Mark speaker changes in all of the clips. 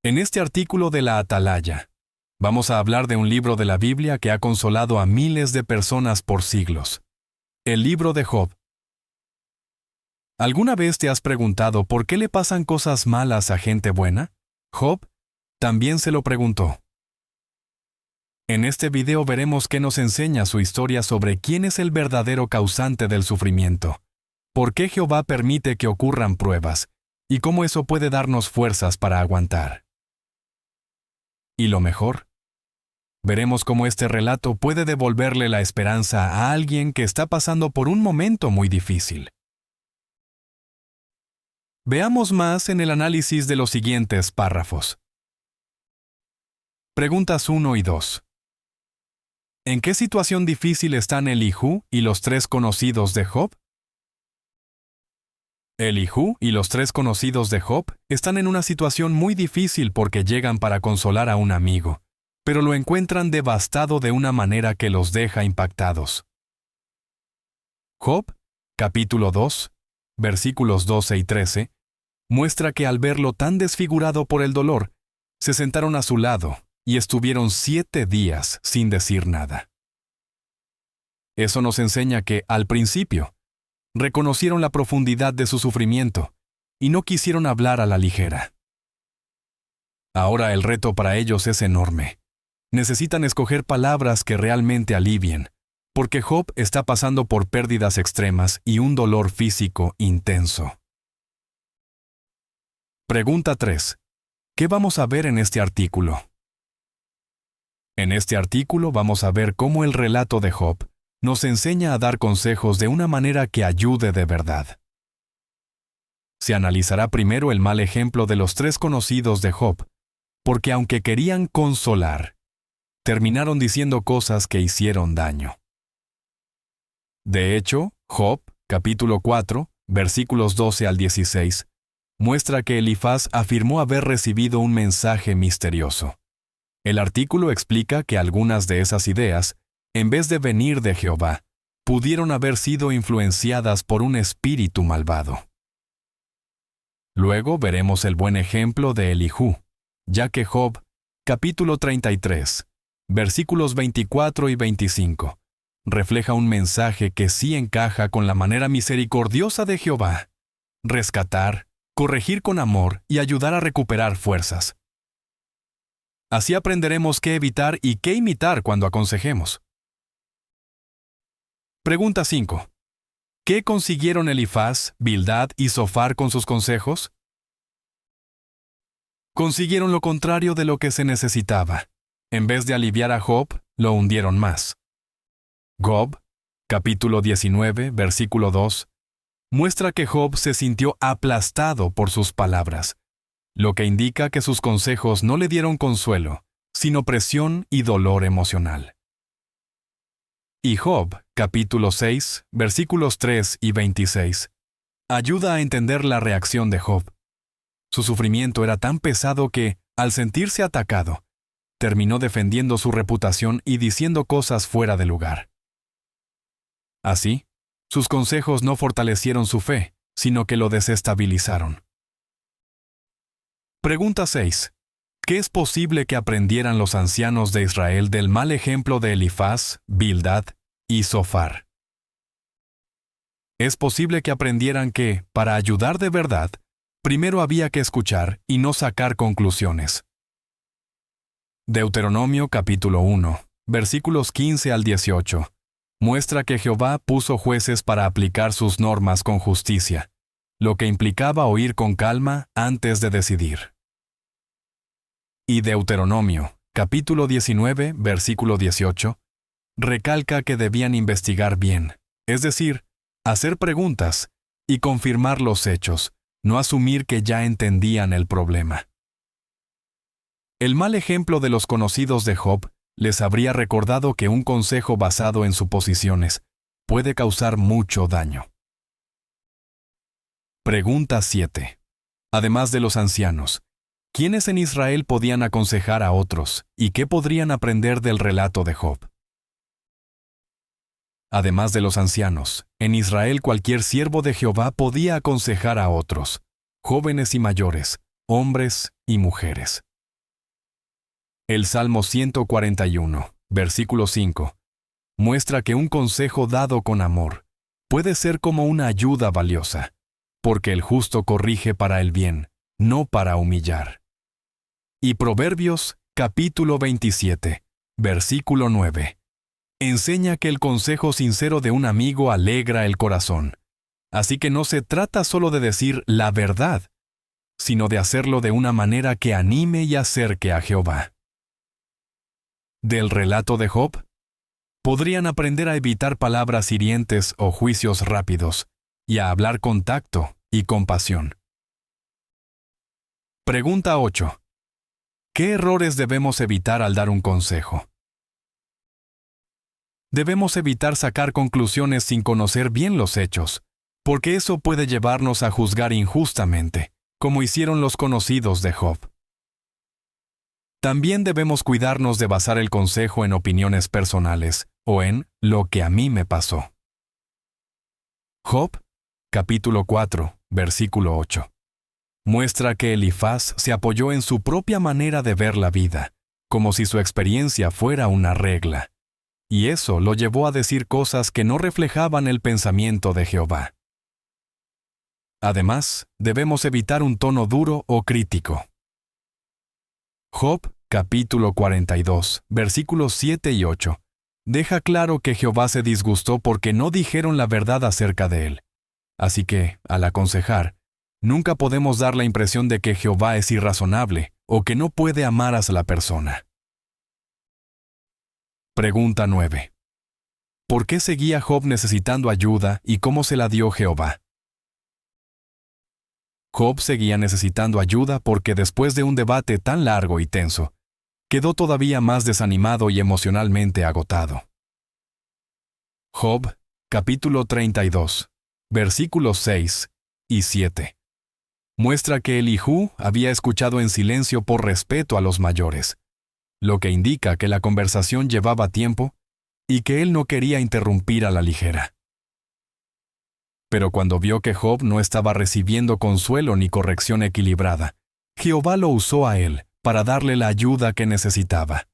Speaker 1: En este artículo de la Atalaya, vamos a hablar de un libro de la Biblia que ha consolado a miles de personas por siglos. El libro de Job. ¿Alguna vez te has preguntado por qué le pasan cosas malas a gente buena? Job también se lo preguntó. En este video veremos qué nos enseña su historia sobre quién es el verdadero causante del sufrimiento, por qué Jehová permite que ocurran pruebas, y cómo eso puede darnos fuerzas para aguantar. ¿Y lo mejor? Veremos cómo este relato puede devolverle la esperanza a alguien que está pasando por un momento muy difícil. Veamos más en el análisis de los siguientes párrafos. Preguntas 1 y 2. ¿En qué situación difícil están Elijú y los tres conocidos de Job? Elijú y los tres conocidos de Job están en una situación muy difícil porque llegan para consolar a un amigo, pero lo encuentran devastado de una manera que los deja impactados. Job, capítulo 2, versículos 12 y 13, muestra que al verlo tan desfigurado por el dolor, se sentaron a su lado y estuvieron 7 días sin decir nada. Eso nos enseña que, al principio, reconocieron la profundidad de su sufrimiento y no quisieron hablar a la ligera. Ahora el reto para ellos es enorme. Necesitan escoger palabras que realmente alivien, porque Job está pasando por pérdidas extremas y un dolor físico intenso. Pregunta 3. ¿Qué vamos a ver en este artículo? En este artículo vamos a ver cómo el relato de Job nos enseña a dar consejos de una manera que ayude de verdad. Se analizará primero el mal ejemplo de los tres conocidos de Job, porque aunque querían consolar, terminaron diciendo cosas que hicieron daño. De hecho, Job, capítulo 4, versículos 12 al 16, muestra que Elifaz afirmó haber recibido un mensaje misterioso. El artículo explica que algunas de esas ideas, en vez de venir de Jehová, pudieron haber sido influenciadas por un espíritu malvado. Luego veremos el buen ejemplo de Elijú, ya que Job, capítulo 33, versículos 24 y 25, refleja un mensaje que sí encaja con la manera misericordiosa de Jehová: rescatar, corregir con amor y ayudar a recuperar fuerzas. Así aprenderemos qué evitar y qué imitar cuando aconsejemos. Pregunta 5. ¿Qué consiguieron Elifaz, Bildad y Zofar con sus consejos? Consiguieron lo contrario de lo que se necesitaba. En vez de aliviar a Job, lo hundieron más. Job, capítulo 19, versículo 2, muestra que Job se sintió aplastado por sus palabras, lo que indica que sus consejos no le dieron consuelo, sino presión y dolor emocional. Y Job, capítulo 6, versículos 3 y 26, ayuda a entender la reacción de Job. Su sufrimiento era tan pesado que, al sentirse atacado, terminó defendiendo su reputación y diciendo cosas fuera de lugar. Así, sus consejos no fortalecieron su fe, sino que lo desestabilizaron. Pregunta 6. ¿Qué es posible que aprendieran los ancianos de Israel del mal ejemplo de Elifaz, Bildad y Zofar? Es posible que aprendieran que, para ayudar de verdad, primero había que escuchar y no sacar conclusiones. Deuteronomio capítulo 1, versículos 15 al 18, muestra que Jehová puso jueces para aplicar sus normas con justicia, lo que implicaba oír con calma antes de decidir. Y Deuteronomio, capítulo 19, versículo 18, recalca que debían investigar bien, es decir, hacer preguntas y confirmar los hechos, no asumir que ya entendían el problema. El mal ejemplo de los conocidos de Job les habría recordado que un consejo basado en suposiciones puede causar mucho daño. Pregunta 7. Además de los ancianos, ¿quiénes en Israel podían aconsejar a otros y qué podrían aprender del relato de Job? Además de los ancianos, en Israel cualquier siervo de Jehová podía aconsejar a otros, jóvenes y mayores, hombres y mujeres. El Salmo 141, versículo 5, muestra que un consejo dado con amor puede ser como una ayuda valiosa, porque el justo corrige para el bien, no para humillar. Y Proverbios, capítulo 27, versículo 9, enseña que el consejo sincero de un amigo alegra el corazón. Así que no se trata solo de decir la verdad, sino de hacerlo de una manera que anime y acerque a Jehová. Del relato de Job, podrían aprender a evitar palabras hirientes o juicios rápidos, y a hablar con tacto y compasión. Pregunta 8. ¿Qué errores debemos evitar al dar un consejo? Debemos evitar sacar conclusiones sin conocer bien los hechos, porque eso puede llevarnos a juzgar injustamente, como hicieron los conocidos de Job. También debemos cuidarnos de basar el consejo en opiniones personales o en lo que a mí me pasó. Job, capítulo 4, versículo 8. Muestra que Elifaz se apoyó en su propia manera de ver la vida, como si su experiencia fuera una regla. Y eso lo llevó a decir cosas que no reflejaban el pensamiento de Jehová. Además, debemos evitar un tono duro o crítico. Job, capítulo 42, versículos 7 y 8, deja claro que Jehová se disgustó porque no dijeron la verdad acerca de él. Así que, al aconsejar, nunca podemos dar la impresión de que Jehová es irrazonable o que no puede amar a la persona. Pregunta 9. ¿Por qué seguía Job necesitando ayuda y cómo se la dio Jehová? Job seguía necesitando ayuda porque después de un debate tan largo y tenso, quedó todavía más desanimado y emocionalmente agotado. Job, capítulo 32, versículos 6 y 7. Muestra que Elijú había escuchado en silencio por respeto a los mayores, lo que indica que la conversación llevaba tiempo y que él no quería interrumpir a la ligera. Pero cuando vio que Job no estaba recibiendo consuelo ni corrección equilibrada, Jehová lo usó a él para darle la ayuda que necesitaba.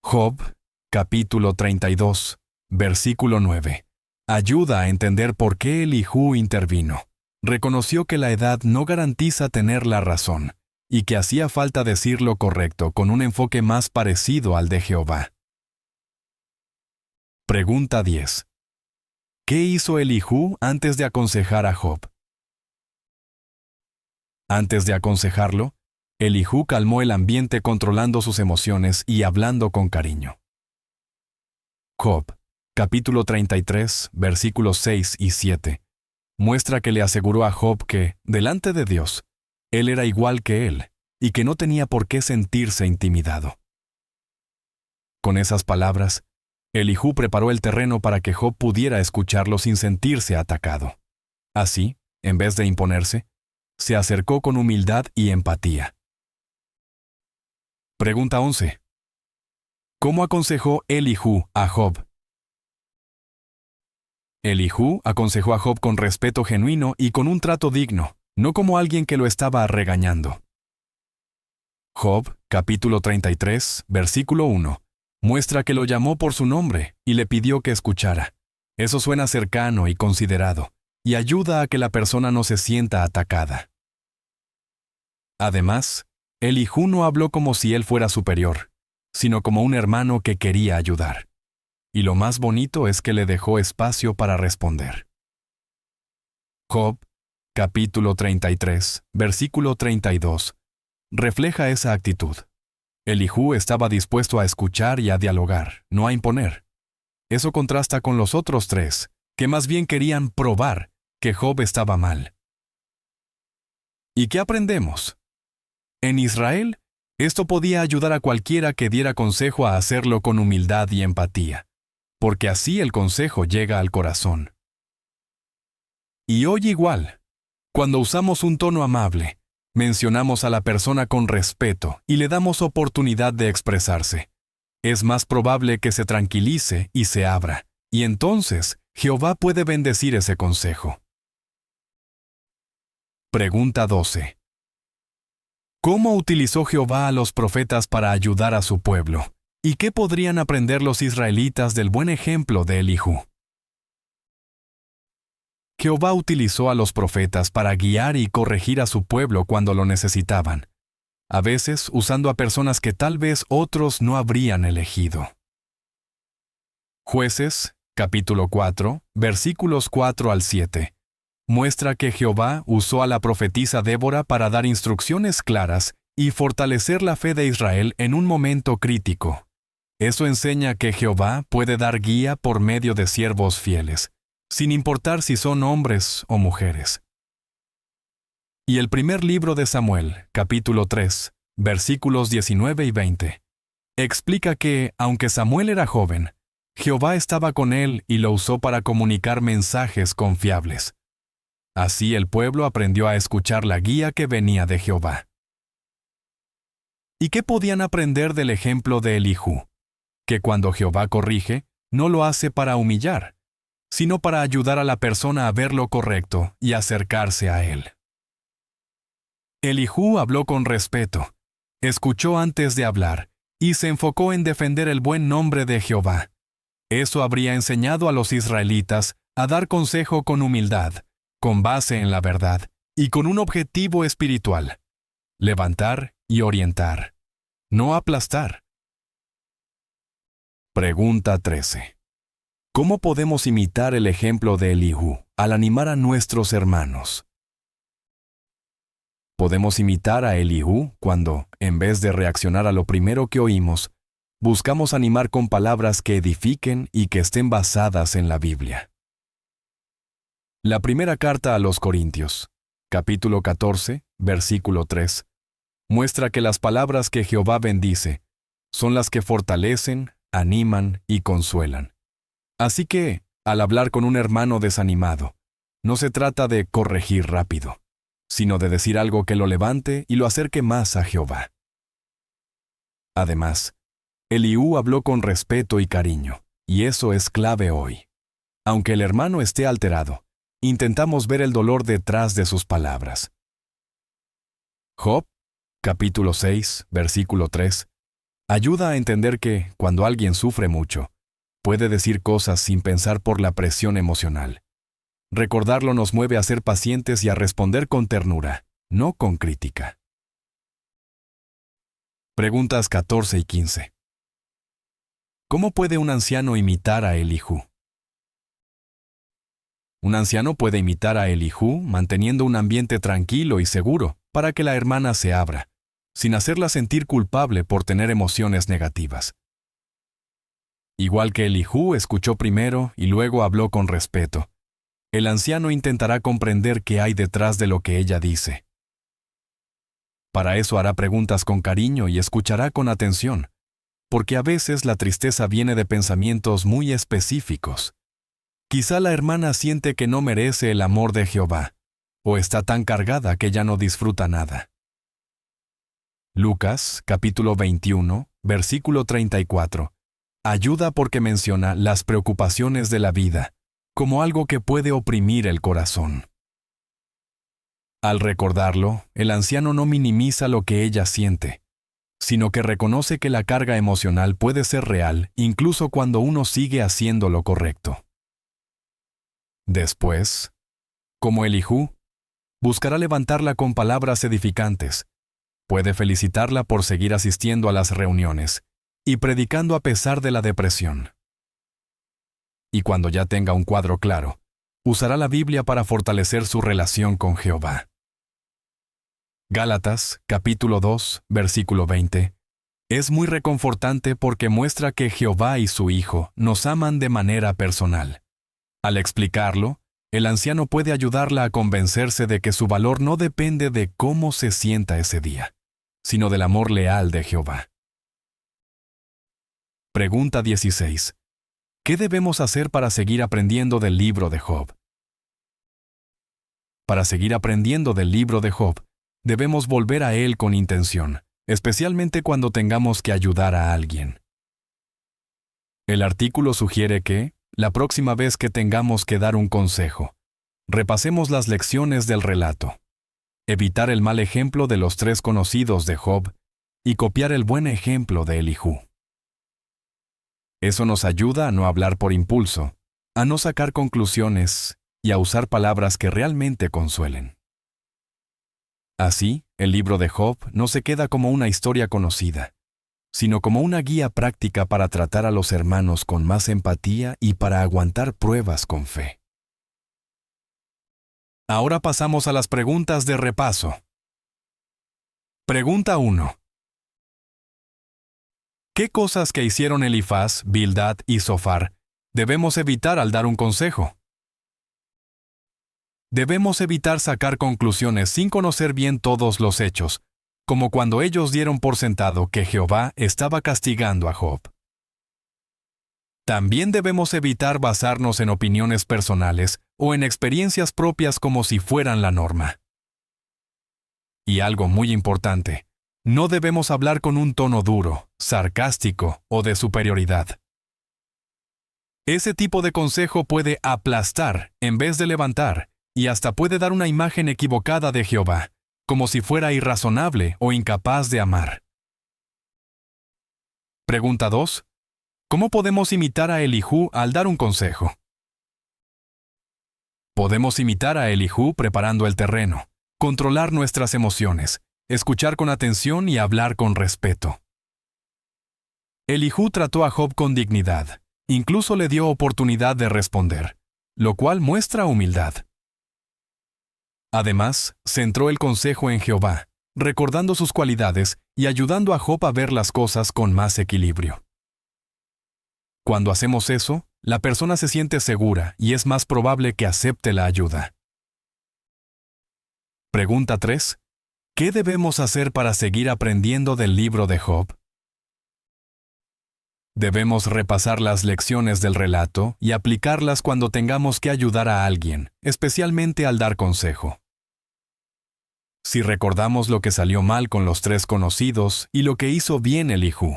Speaker 1: Job, capítulo 32, versículo 9, ayuda a entender por qué Elijú intervino. Reconoció que la edad no garantiza tener la razón, y que hacía falta decir lo correcto con un enfoque más parecido al de Jehová. Pregunta 10. ¿Qué hizo Elijú antes de aconsejar a Job? Antes de aconsejarlo, Elijú calmó el ambiente controlando sus emociones y hablando con cariño. Job, capítulo 33, versículos 6 y 7, muestra que le aseguró a Job que, delante de Dios, él era igual que él, y que no tenía por qué sentirse intimidado. Con esas palabras, Elijú preparó el terreno para que Job pudiera escucharlo sin sentirse atacado. Así, en vez de imponerse, se acercó con humildad y empatía. Pregunta 11. ¿Cómo aconsejó Elijú a Job? Elijú aconsejó a Job con respeto genuino y con un trato digno, no como alguien que lo estaba regañando. Job, capítulo 33, versículo 1, muestra que lo llamó por su nombre y le pidió que escuchara. Eso suena cercano y considerado, y ayuda a que la persona no se sienta atacada. Además, Elijú no habló como si él fuera superior, sino como un hermano que quería ayudar. Y lo más bonito es que le dejó espacio para responder. Job, capítulo 33, versículo 32, refleja esa actitud. Elijú estaba dispuesto a escuchar y a dialogar, no a imponer. Eso contrasta con los otros tres, que más bien querían probar que Job estaba mal. ¿Y qué aprendemos? En Israel, esto podía ayudar a cualquiera que diera consejo a hacerlo con humildad y empatía, porque así el consejo llega al corazón. Y hoy igual, cuando usamos un tono amable, mencionamos a la persona con respeto y le damos oportunidad de expresarse. Es más probable que se tranquilice y se abra, y entonces Jehová puede bendecir ese consejo. Pregunta 12. ¿Cómo utilizó Jehová a los profetas para ayudar a su pueblo? ¿Y qué podrían aprender los israelitas del buen ejemplo de Elihu? Jehová utilizó a los profetas para guiar y corregir a su pueblo cuando lo necesitaban, a veces usando a personas que tal vez otros no habrían elegido. Jueces, capítulo 4, versículos 4 al 7, muestra que Jehová usó a la profetisa Débora para dar instrucciones claras y fortalecer la fe de Israel en un momento crítico. Eso enseña que Jehová puede dar guía por medio de siervos fieles, sin importar si son hombres o mujeres. Y el primer libro de Samuel, capítulo 3, versículos 19 y 20, explica que, aunque Samuel era joven, Jehová estaba con él y lo usó para comunicar mensajes confiables. Así el pueblo aprendió a escuchar la guía que venía de Jehová. ¿Y qué podían aprender del ejemplo de Elihu? Que cuando Jehová corrige, no lo hace para humillar, sino para ayudar a la persona a ver lo correcto y acercarse a él. Elihu habló con respeto, escuchó antes de hablar y se enfocó en defender el buen nombre de Jehová. Eso habría enseñado a los israelitas a dar consejo con humildad, con base en la verdad y con un objetivo espiritual: levantar y orientar, no aplastar. Pregunta 13. ¿Cómo podemos imitar el ejemplo de Elihu al animar a nuestros hermanos? Podemos imitar a Elihu cuando, en vez de reaccionar a lo primero que oímos, buscamos animar con palabras que edifiquen y que estén basadas en la Biblia. La primera carta a los Corintios, capítulo 14, versículo 3, muestra que las palabras que Jehová bendice son las que fortalecen, animan y consuelan. Así que, al hablar con un hermano desanimado, no se trata de corregir rápido, sino de decir algo que lo levante y lo acerque más a Jehová. Además, Elihu habló con respeto y cariño, y eso es clave hoy. Aunque el hermano esté alterado, intentamos ver el dolor detrás de sus palabras. Job, capítulo 6, versículo 3, ayuda a entender que, cuando alguien sufre mucho, puede decir cosas sin pensar por la presión emocional. Recordarlo nos mueve a ser pacientes y a responder con ternura, no con crítica. Preguntas 14 y 15. ¿Cómo puede un anciano imitar a Elihu? Un anciano puede imitar a Elihu manteniendo un ambiente tranquilo y seguro para que la hermana se abra, sin hacerla sentir culpable por tener emociones negativas. Igual que Elihu escuchó primero y luego habló con respeto, el anciano intentará comprender qué hay detrás de lo que ella dice. Para eso hará preguntas con cariño y escuchará con atención, porque a veces la tristeza viene de pensamientos muy específicos. Quizá la hermana siente que no merece el amor de Jehová, o está tan cargada que ya no disfruta nada. Lucas, capítulo 21, versículo 34, ayuda porque menciona las preocupaciones de la vida como algo que puede oprimir el corazón. Al recordarlo, el anciano no minimiza lo que ella siente, sino que reconoce que la carga emocional puede ser real incluso cuando uno sigue haciendo lo correcto. Después, como Elihu, buscará levantarla con palabras edificantes. Puede felicitarla por seguir asistiendo a las reuniones y predicando a pesar de la depresión. Y cuando ya tenga un cuadro claro, usará la Biblia para fortalecer su relación con Jehová. Gálatas, capítulo 2, versículo 20, es muy reconfortante porque muestra que Jehová y su Hijo nos aman de manera personal. Al explicarlo, el anciano puede ayudarla a convencerse de que su valor no depende de cómo se sienta ese día, sino del amor leal de Jehová. Pregunta 16. ¿Qué debemos hacer para seguir aprendiendo del libro de Job? Para seguir aprendiendo del libro de Job, debemos volver a él con intención, especialmente cuando tengamos que ayudar a alguien. El artículo sugiere que, la próxima vez que tengamos que dar un consejo, repasemos las lecciones del relato. evitar el mal ejemplo de los 3 conocidos de Job y copiar el buen ejemplo de Elijú. Eso nos ayuda a no hablar por impulso, a no sacar conclusiones y a usar palabras que realmente consuelen. Así, el libro de Job no se queda como una historia conocida, sino como una guía práctica para tratar a los hermanos con más empatía y para aguantar pruebas con fe. Ahora pasamos a las preguntas de repaso. Pregunta 1. ¿Qué cosas que hicieron Elifaz, Bildad y Zofar debemos evitar al dar un consejo? Debemos evitar sacar conclusiones sin conocer bien todos los hechos, como cuando ellos dieron por sentado que Jehová estaba castigando a Job. También debemos evitar basarnos en opiniones personales o en experiencias propias como si fueran la norma. Y algo muy importante, no debemos hablar con un tono duro, sarcástico o de superioridad. Ese tipo de consejo puede aplastar en vez de levantar y hasta puede dar una imagen equivocada de Jehová, como si fuera irrazonable o incapaz de amar. Pregunta 2. ¿Cómo podemos imitar a Elijú al dar un consejo? Podemos imitar a Elijú preparando el terreno, controlar nuestras emociones, escuchar con atención y hablar con respeto. Elijú trató a Job con dignidad, incluso le dio oportunidad de responder, lo cual muestra humildad. Además, centró el consejo en Jehová, recordando sus cualidades y ayudando a Job a ver las cosas con más equilibrio. Cuando hacemos eso, la persona se siente segura y es más probable que acepte la ayuda. Pregunta 3. ¿Qué debemos hacer para seguir aprendiendo del libro de Job? Debemos repasar las lecciones del relato y aplicarlas cuando tengamos que ayudar a alguien, especialmente al dar consejo. Si recordamos lo que salió mal con los 3 conocidos y lo que hizo bien Elijú,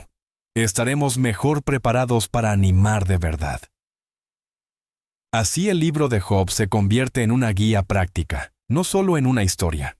Speaker 1: estaremos mejor preparados para animar de verdad. Así el libro de Job se convierte en una guía práctica, no solo en una historia.